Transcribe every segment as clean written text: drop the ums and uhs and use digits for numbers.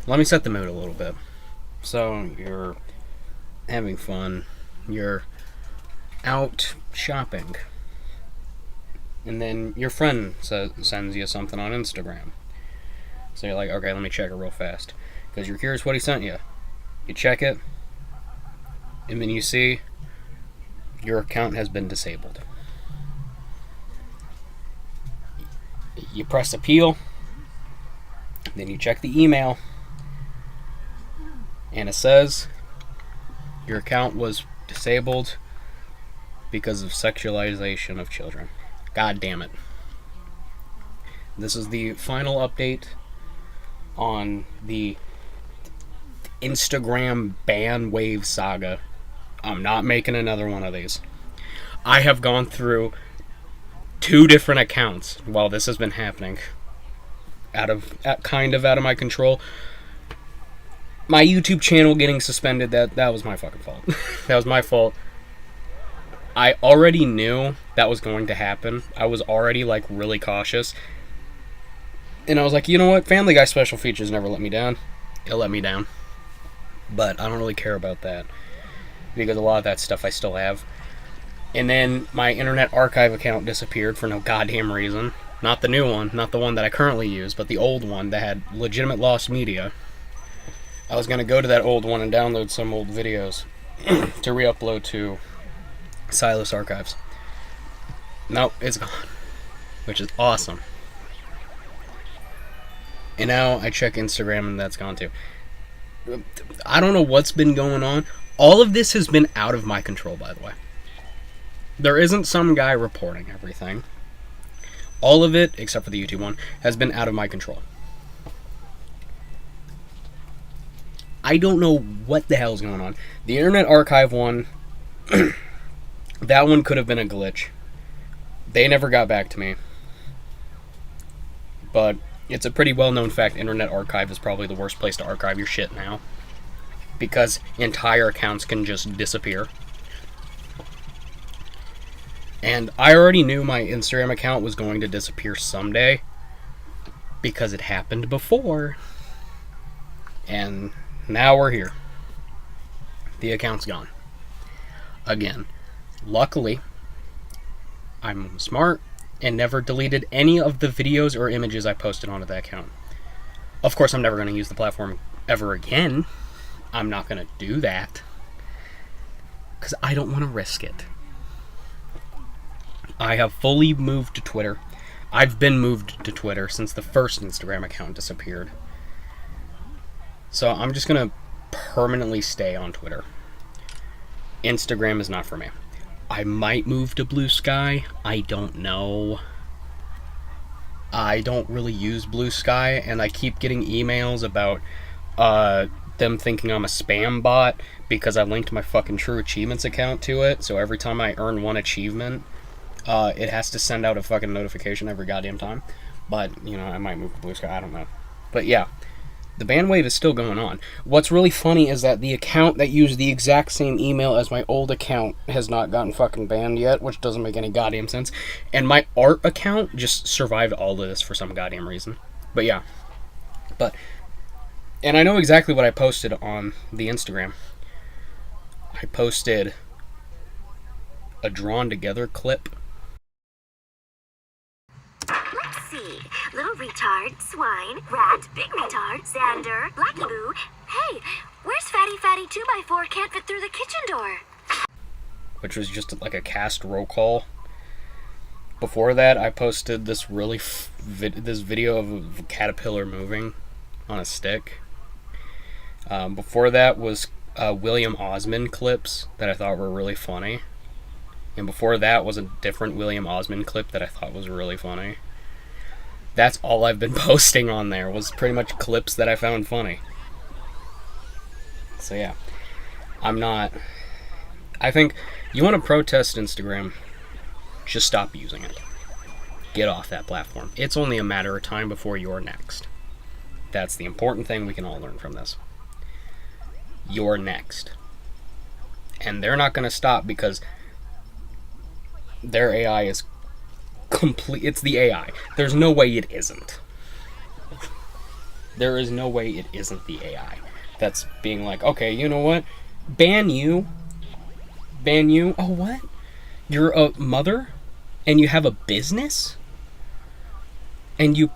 let me set the mood a little bit. So you're having fun, you're out shopping, and then your friend sends you something on Instagram. So you're like, okay, let me check it real fast. Because you're curious what he sent you. You check it, and then you see your account has been disabled. You press appeal, then you check the email, and it says your account was disabled because of sexualization of children. God damn it. This is the final update on the Instagram ban wave saga. I'm not making another one of these. I have gone through 2 different accounts while this has been happening. Kind of out of my control. My YouTube channel getting suspended, that was my fucking fault. That was my fault. I already knew that was going to happen. I was already like really cautious. And I was like, you know what? Family Guy special features never let me down. It let me down. But I don't really care about that, because a lot of that stuff I still have. And then my Internet Archive account disappeared for no goddamn reason. Not the new one, not the one that I currently use, but the old one that had legitimate lost media. I was going to go to that old one and download some old videos to re-upload to Silas Archives. Nope, it's gone. Which is awesome. And now I check Instagram and that's gone too. I don't know what's been going on. All of this has been out of my control, by the way. There isn't some guy reporting everything. All of it, except for the YouTube one, has been out of my control. I don't know what the hell's going on. The Internet Archive one, that one could have been a glitch. They never got back to me. But it's a pretty well-known fact, Internet Archive is probably the worst place to archive your shit now. Because entire accounts can just disappear. And I already knew my Instagram account was going to disappear someday, because it happened before. And now we're here. The account's gone. Again. Luckily, I'm smart and never deleted any of the videos or images I posted onto that account. Of course, I'm never going to use the platform ever again. I'm not going to do that, because I don't want to risk it. I have fully moved to Twitter. I've been moved to Twitter since the first Instagram account disappeared. So I'm just going to permanently stay on Twitter. Instagram is not for me. I might move to Blue Sky. I don't know. I don't really use Blue Sky, and I keep getting emails about them thinking I'm a spam bot because I linked my fucking True Achievements account to it. So every time I earn one achievement, it has to send out a fucking notification every goddamn time. But, you know, I might move to Blue Sky. I don't know. But yeah. The ban wave is still going on. What's really funny is that the account that used the exact same email as my old account has not gotten fucking banned yet, which doesn't make any goddamn sense. And my art account just survived all of this for some goddamn reason. But yeah. And I know exactly what I posted on the Instagram. I posted a drawn together clip. Let's see. Little retard, swine, rat, big retard, Xander, Blacky Boo. Hey, where's Fatty 2x4 can't fit through the kitchen door? Which was just like a cast roll call. Before that, I posted this really this video of a caterpillar moving on a stick. Before that was William Osmond clips that I thought were really funny. And before that was a different William Osmond clip that I thought was really funny. That's all I've been posting on there, was pretty much clips that I found funny. So yeah, I think you want to protest Instagram, just stop using it. Get off that platform. It's only a matter of time before you're next. That's the important thing we can all learn from this. You're next. And they're not going to stop, because their AI is complete. It's the AI. There's no way it isn't. There is no way it isn't the AI that's being like, okay, you know what? Ban you. Ban you. Oh, what? You're a mother? And you have a business? And you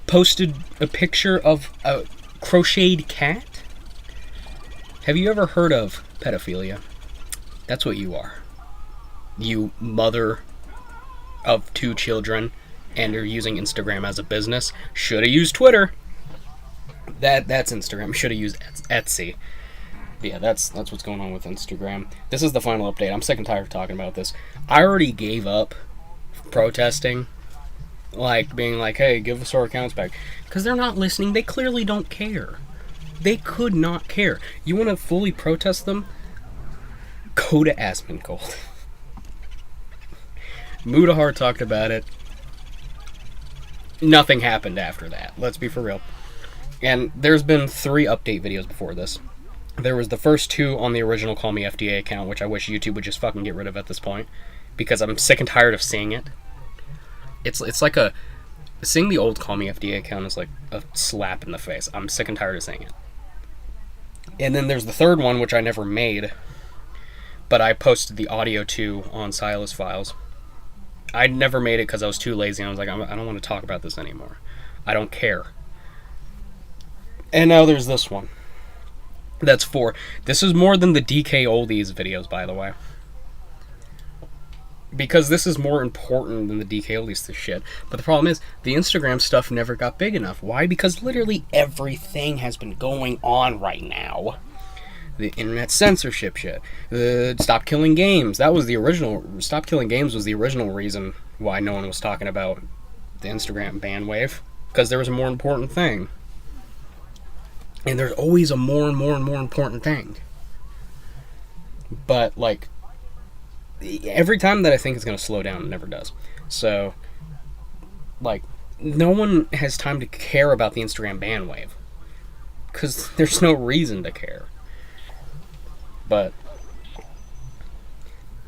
posted a picture of a crocheted cat? Have you ever heard of pedophilia? That's what you are. You mother of 2 children and are using Instagram as a business. Should have used Twitter. That's Instagram. Should have used Etsy. But yeah, that's what's going on with Instagram. This is the final update. I'm sick and tired of talking about this. I already gave up protesting, like being like, hey, give us our accounts back, because they're not listening. They clearly don't care. They could not care. You want to fully protest them? Go to Asmongold. Mutahar talked about it. Nothing happened after that. Let's be for real. And there's been 3 update videos before this. There was the first 2 on the original Call Me FDA account, which I wish YouTube would just fucking get rid of at this point, because I'm sick and tired of seeing it. It's like seeing the old Call Me FDA account is like a slap in the face. I'm sick and tired of seeing it. And then there's the third one, which I never made, but I posted the audio to on Silas Files. I never made it because I was too lazy, and I was like, I don't want to talk about this anymore. I don't care. And now there's this one. That's 4. This is more than the DK Oldies videos, by the way. Because this is more important than the DK Oldies shit. But the problem is, the Instagram stuff never got big enough. Why? Because literally everything has been going on right now. The internet censorship shit. The Stop Killing Games. That was the original. Stop Killing Games was the original reason why no one was talking about the Instagram ban wave. Because there was a more important thing. And there's always a more and more and more important thing. But, like, every time that I think it's going to slow down, it never does. So, like, no one has time to care about the Instagram ban wave. Because there's no reason to care. But,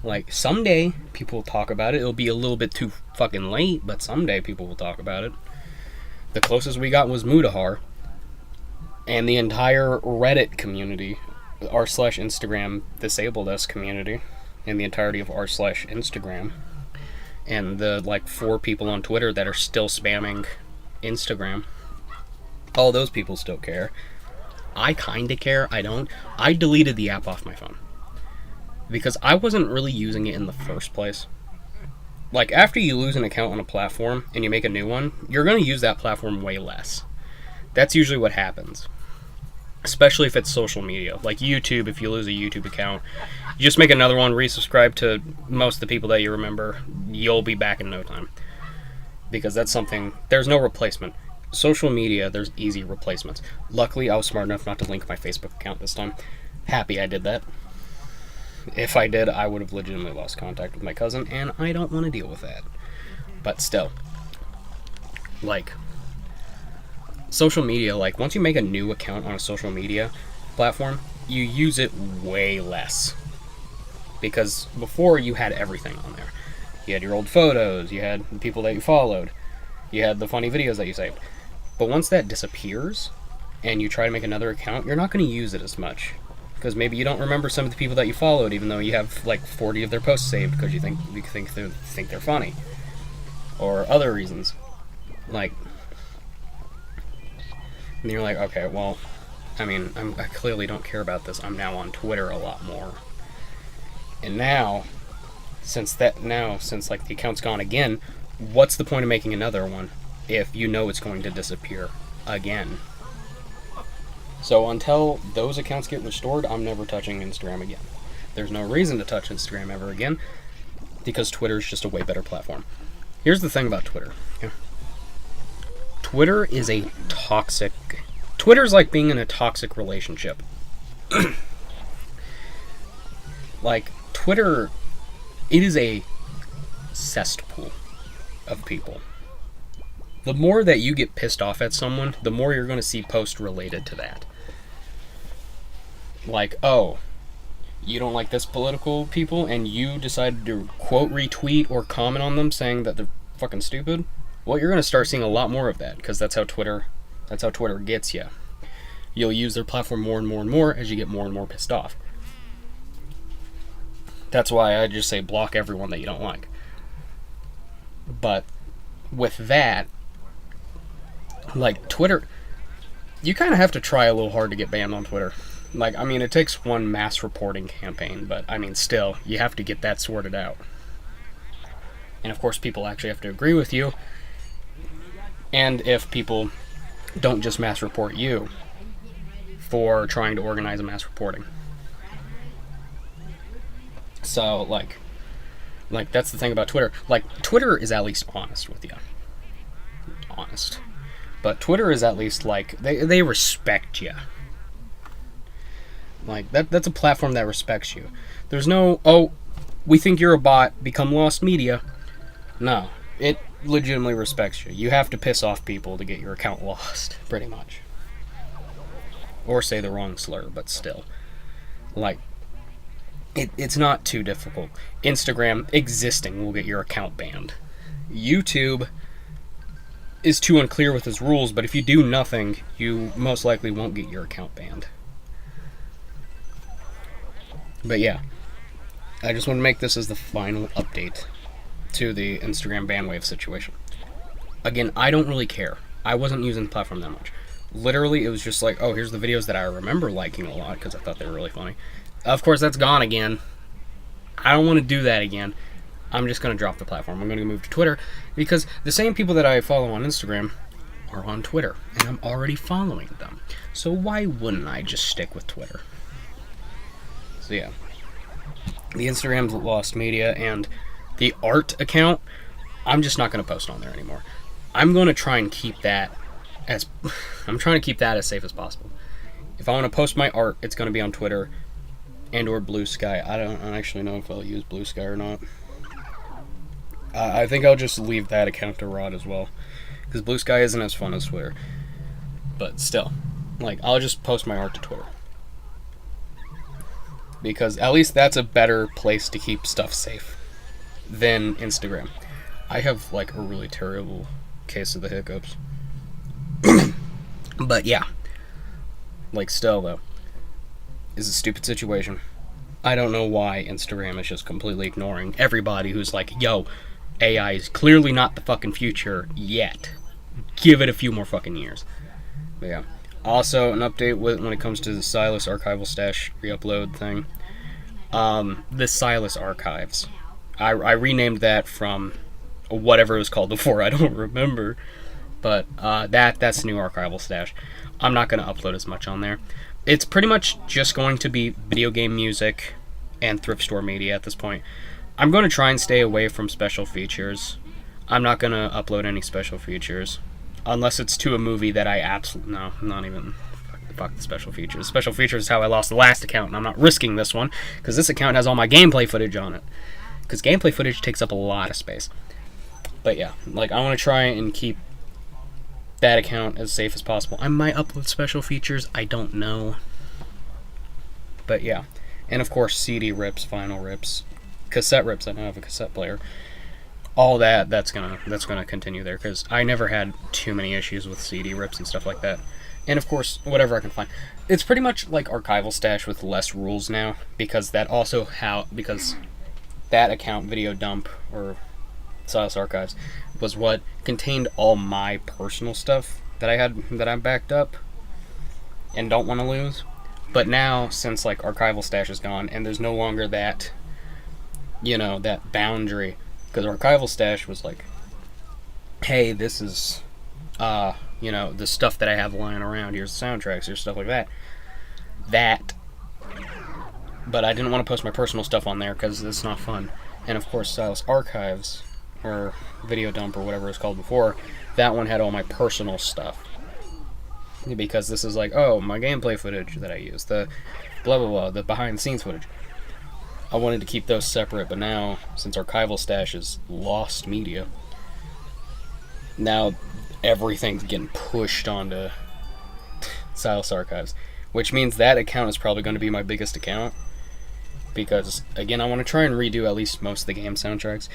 like, someday people will talk about it. It'll be a little bit too fucking late, but someday people will talk about it. The closest we got was Mutahar. And the entire Reddit community, r/Instagram disabled us community, and the entirety of r/Instagram. And the, like, 4 people on Twitter that are still spamming Instagram. All those people still care. I kinda care, I don't. I deleted the app off my phone. Because I wasn't really using it in the first place. Like, after you lose an account on a platform and you make a new one, you're gonna use that platform way less. That's usually what happens. Especially if it's social media. Like YouTube, if you lose a YouTube account, you just make another one, resubscribe to most of the people that you remember, you'll be back in no time. Because that's something, there's no replacement. Social media, there's easy replacements. Luckily, I was smart enough not to link my Facebook account this time. Happy I did that. If I did, I would have legitimately lost contact with my cousin, and I don't want to deal with that. But still, like, social media, like, once you make a new account on a social media platform, you use it way less. Because before, you had everything on there. You had your old photos, you had the people that you followed, you had the funny videos that you saved. But once that disappears, and you try to make another account, you're not going to use it as much. Because maybe you don't remember some of the people that you followed, even though you have, like, 40 of their posts saved, because you think they're funny. Or other reasons. Like, and you're like, okay, well, I mean, I clearly don't care about this. I'm now on Twitter a lot more. And now, since like the account's gone again, what's the point of making another one if you know it's going to disappear again? So until those accounts get restored, I'm never touching Instagram again. There's no reason to touch Instagram ever again, because Twitter is just a way better platform. Here's the thing about Twitter. Okay? Twitter is a toxic... Twitter's like being in a toxic relationship. Like, Twitter, it is a cesspool of people. The more that you get pissed off at someone, the more you're going to see posts related to that. Like, oh, you don't like this political people, and you decided to quote, retweet, or comment on them saying that they're fucking stupid? Well, you're going to start seeing a lot more of that, because that's how Twitter That's how Twitter gets you. You'll use their platform more and more and more as you get more and more pissed off. That's why I just say block everyone that you don't like. But with that, like Twitter, you kind of have to try a little hard to get banned on Twitter. Like, I mean, it takes one mass reporting campaign, but I mean, still, you have to get that sorted out. And of course, people actually have to agree with you. And if people don't just mass report you for trying to organize a mass reporting. So, like that's the thing about Twitter. Like, Twitter is at least honest with you. Honest. But Twitter is at least, like, they respect you. Like, that's a platform that respects you. There's no, oh, we think you're a bot, become lost media. No. It legitimately respects you. You have to piss off people to get your account lost, pretty much. Or say the wrong slur, but still. Like, it's not too difficult. Instagram existing will get your account banned. YouTube is too unclear with its rules, but if you do nothing, you most likely won't get your account banned. But yeah, I just want to make this as the final update to the Instagram bandwave situation. Again, I don't really care. I wasn't using the platform that much. Literally, it was just like, oh, here's the videos that I remember liking a lot because I thought they were really funny. Of course, that's gone again. I don't want to do that again. I'm just going to drop the platform. I'm going to move to Twitter because the same people that I follow on Instagram are on Twitter, and I'm already following them. So why wouldn't I just stick with Twitter? So yeah, the Instagram's lost media, and the art account, I'm just not going to post on there anymore. I'm going to try and keep that as safe as possible. If I want to post my art, it's going to be on Twitter and or Blue Sky. I don't actually know if I'll use Blue Sky or not. I think I'll just leave that account to rot as well, because Blue Sky isn't as fun as Twitter. But still, like, I'll just post my art to Twitter, because at least that's a better place to keep stuff safe than Instagram. I have, like, a really terrible case of the hiccups. But yeah, like, still though, is a stupid situation. I don't know why Instagram is just completely ignoring everybody who's like, yo, AI is clearly not the fucking future yet. Give it a few more fucking years. But yeah. Also, an update when it comes to the Silas Archival Stash re-upload thing. The Silas Archives. I renamed that from whatever it was called before. I don't remember. But that's the new archival stash. I'm not going to upload as much on there. It's pretty much just going to be video game music and thrift store media at this point. I'm going to try and stay away from special features. I'm not going to upload any special features. Unless it's to a movie that I absolutely... No, not even... Fuck the special features. Special features is how I lost the last account, and I'm not risking this one, because this account has all my gameplay footage on it. Because gameplay footage takes up a lot of space. But yeah, like, I want to try and keep that account as safe as possible. I might upload special features, I don't know. But yeah. And of course, CD rips, vinyl rips, cassette rips. I don't have a cassette player. All that's gonna continue there, because I never had too many issues with CD rips and stuff like that. And of course, whatever I can find. It's pretty much like Archival Stash with less rules now, because that account, Video Dump or Silas Archives, was what contained all my personal stuff that I backed up and don't want to lose. But now, since like Archival Stash is gone and there's no longer that, that boundary, because Archival Stash was like, hey, this is the stuff that I have lying around, here's the soundtracks, here's stuff like that. But I didn't want to post my personal stuff on there because it's not fun. And of course, Silas Archives, or Video Dump, or whatever it's called before, that one had all my personal stuff. Because this is like, oh, my gameplay footage that I use, the blah blah blah, the behind the scenes footage. I wanted to keep those separate, but now, since Archival Stash is lost media, now everything's getting pushed onto Silas Archives. Which means that account is probably going to be my biggest account. Because, again, I want to try and redo at least most of the game soundtracks.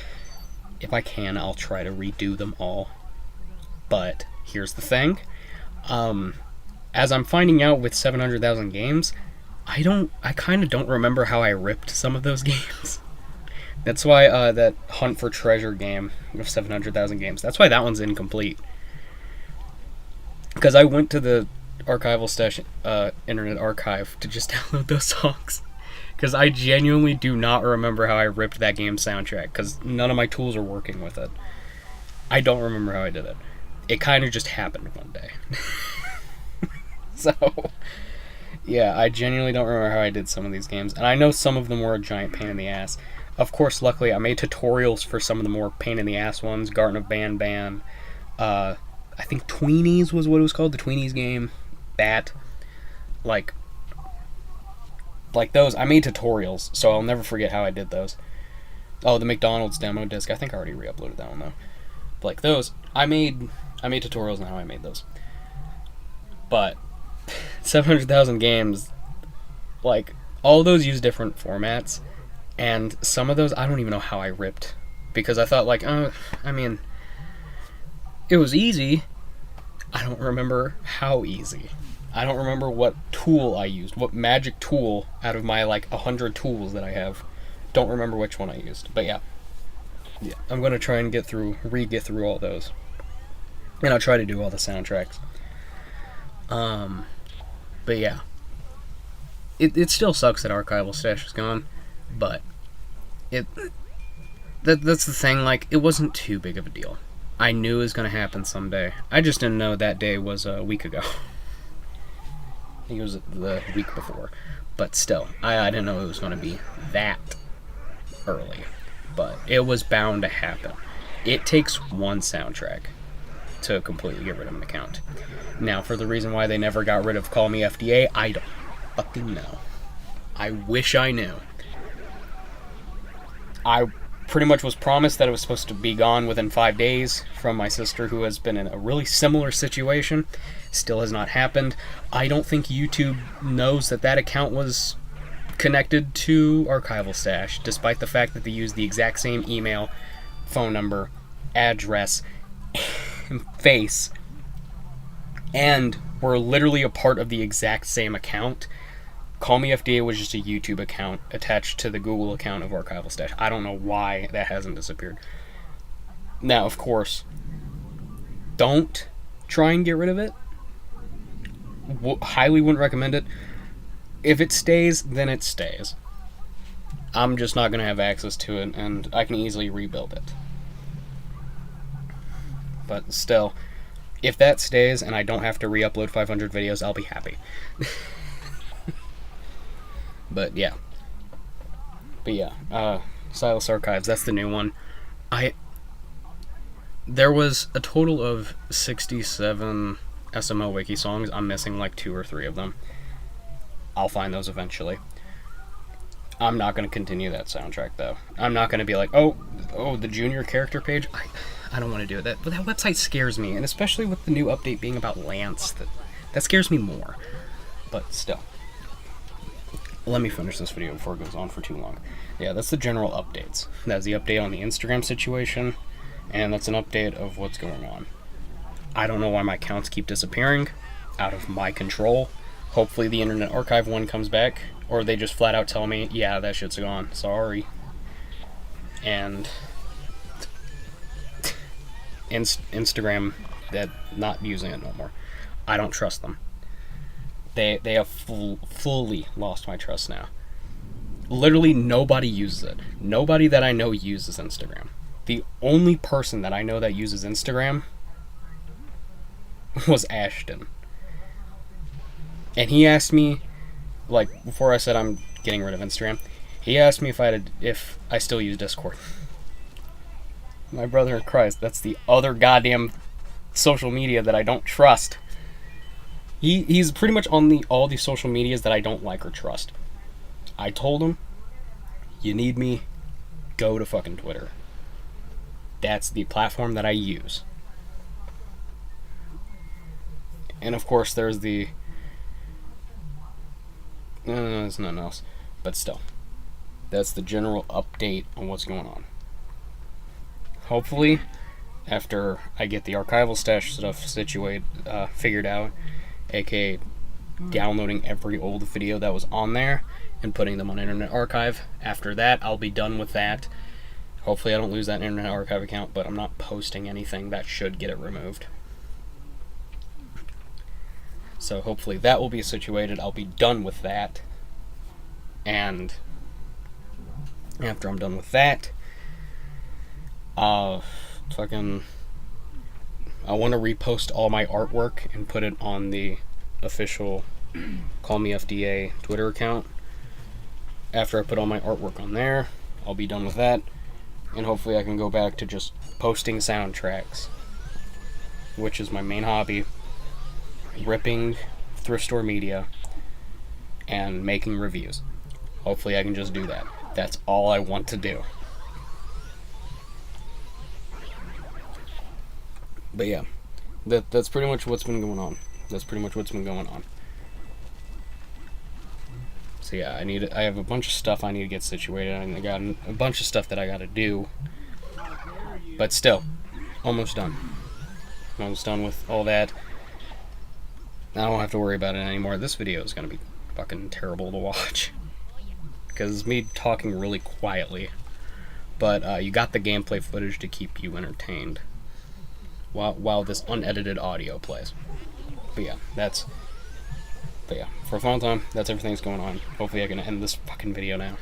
If I can, I'll try to redo them all. But, here's the thing. As I'm finding out with 700,000 games, I kind of don't remember how I ripped some of those games. That's why that Hunt for Treasure game of 700,000 games, that's why that one's incomplete. Because I went to the Archival Stash Internet Archive to just download those songs. Because I genuinely do not remember how I ripped that game's soundtrack, because none of my tools are working with it. I don't remember how I did it. It kind of just happened one day. So, yeah, I genuinely don't remember how I did some of these games. And I know some of them were a giant pain in the ass. Of course, luckily, I made tutorials for some of the more pain in the ass ones. Garden of Banban. I think Tweenies was what it was called. The Tweenies game. That. Like those. I made tutorials, so I'll never forget how I did those. Oh, the McDonald's demo disc. I think I already re-uploaded that one, though. Like those. I made tutorials on how I made those. But 700,000 games, like, all those use different formats, and some of those I don't even know how I ripped, because I thought, like, I mean, it was easy. I don't remember how easy. I don't remember what tool I used, what magic tool out of my, like, 100 tools that I have. Don't remember which one I used, but yeah. I'm gonna try and get through all those. And I'll try to do all the soundtracks. But yeah. It still sucks that Archival Stash is gone, but that's the thing, like, it wasn't too big of a deal. I knew it was gonna happen someday. I just didn't know that day was a week ago. I think it was the week before. But still, I didn't know it was gonna be that early. But it was bound to happen. It takes one soundtrack to completely get rid of an account. Now, for the reason why they never got rid of Call Me FDA, I don't fucking know. I wish I knew. I pretty much was promised that it was supposed to be gone within 5 days from my sister, who has been in a really similar situation. Still has not happened. I don't think YouTube knows that account was connected to Archival Stash, despite the fact that they use the exact same email, phone number, address, face, and were literally a part of the exact same account. Call Me FDA was just a YouTube account attached to the Google account of Archival Stash. I don't know why that hasn't disappeared. Now, of course, don't try and get rid of it. Highly wouldn't recommend it. If it stays, then it stays. I'm just not going to have access to it, and I can easily rebuild it. But still, if that stays and I don't have to re-upload 500 videos, I'll be happy. But yeah. Silas Archives, that's the new one. There was a total of 67 SML Wiki songs. I'm missing like 2 or 3 of them. I'll find those eventually. I'm not going to continue that soundtrack, though. I'm not going to be like, oh, the junior character page? I don't want to do it. But that website scares me, and especially with the new update being about Lance, that scares me more. But still. Let me finish this video before it goes on for too long. Yeah, that's the general updates. That's the update on the Instagram situation, and that's an update of what's going on. I don't know why my accounts keep disappearing, out of my control. Hopefully the Internet Archive one comes back, or they just flat out tell me, yeah, that shit's gone, sorry. And Instagram, that not using it no more. I don't trust them. They have fully lost my trust now. Literally nobody uses it. Nobody that I know uses Instagram. The only person that I know that uses Instagram was Ashton. And he asked me, like, before I said I'm getting rid of Instagram, he asked me if I still use Discord. My brother in Christ, that's the other goddamn social media that I don't trust. He's pretty much on all the social medias that I don't like or trust. I told him, you need me, go to fucking Twitter. That's the platform that I use. And of course there's the... No, there's nothing else. But still. That's the general update on what's going on. Hopefully, after I get the archival stash stuff figured out, aka downloading every old video that was on there and putting them on Internet Archive. After that, I'll be done with that. Hopefully I don't lose that Internet Archive account, but I'm not posting anything that should get it removed. So hopefully that will be situated. I'll be done with that. And after I'm done with that, I want to repost all my artwork and put it on the official Call Me FDA Twitter account. After I put all my artwork on there, I'll be done with that, and hopefully I can go back to just posting soundtracks, which is my main hobby, ripping thrift store media and making reviews. Hopefully I can just do that. That's all I want to do. But yeah, that's pretty much what's been going on. So yeah, I have a bunch of stuff I need to get situated, and I got a bunch of stuff that I gotta do. But still, almost done. Almost done with all that. I don't have to worry about it anymore. This video is gonna be fucking terrible to watch, because it's me talking really quietly. But you got the gameplay footage to keep you entertained while this unedited audio plays. But yeah, for a fun time, that's everything that's going on. Hopefully I can end this fucking video now.